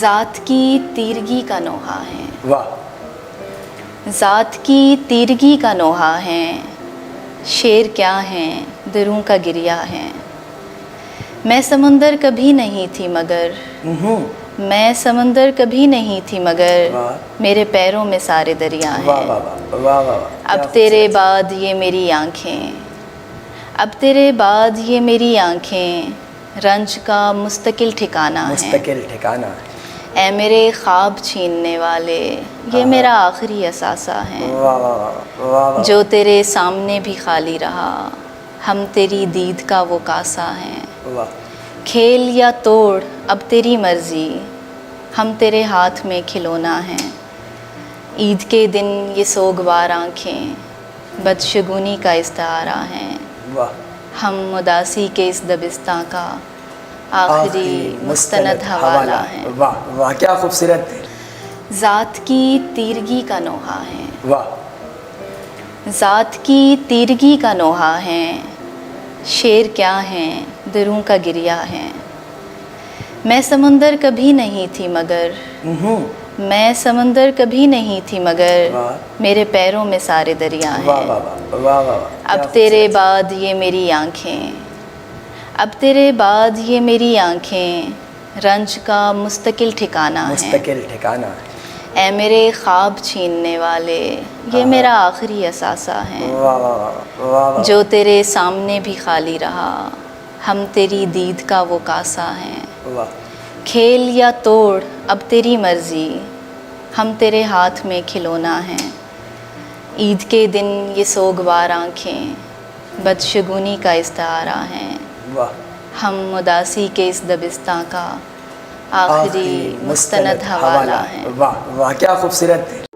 ज़ात की तीरगी का नोहा है, वाह। ज़ात की तीरगी का नोहा है, शेर क्या हैं दिलों का गिरिया है। मैं समंदर कभी नहीं थी मगर, मैं समंदर कभी नहीं थी मगर, वाह। मेरे पैरों में सारे दरिया वाह हैं। वाह वाह वाह वाह वाह। अब तेरे बाद ये मेरी आँखें, अब तेरे बाद ये मेरी आँखें, रंज का मुस्तकिल ठिकाना है। मुस्तकिल ठिकाना है। ऐ मेरे ख्वाब छीनने वाले, ये मेरा आखिरी असासा है। वाह वाह वाह वाह वाह। जो तेरे सामने भी खाली रहा, हम तेरी दीद का वो कासा है। वाह। खेल या तोड़ अब तेरी मर्जी, हम तेरे हाथ में खिलौना है। ईद के दिन ये सोगवार आँखें, बदशगुनी का इस्तारा है। वाह। हम उदासी के इस दबिस्तां का आखिरी मुस्तनद हवाला है। वाह वाह, क्या खूबसूरत। ज़ात की तीरगी का नोहा है, वाह। ज़ात की तीरगी का नोहा है, शेर क्या हैं दिलों का गिरिया है। मैं समंदर कभी नहीं थी मगर, मैं समंदर कभी नहीं थी मगर, वाह। मेरे पैरों में सारे दरिया हैं। वाह वाह वाह वाह वाह। अब तेरे बाद ये मेरी आँखें, अब तेरे बाद ये मेरी आँखें, रंज का मुस्तकिल ठिकाना है। मुस्तकिल ठिकाना है। ऐ मेरे ख्वाब छीनने वाले, ये मेरा आखिरी असासा है। वाह वाह वाह वाह वाह। जो तेरे सामने भी खाली रहा, हम तेरी दीद का वो कासा है। वाह। खेल या तोड़ अब तेरी मर्जी, हम तेरे हाथ में खिलौना है। ईद के दिन ये सोगवार आँखें, बदशगुनी का इस्तारा है। वाह। हम उदासी के इस दबिस्तां का आखिरी मुस्तनद हवाला है। वाह वाह, क्या खूबसूरत।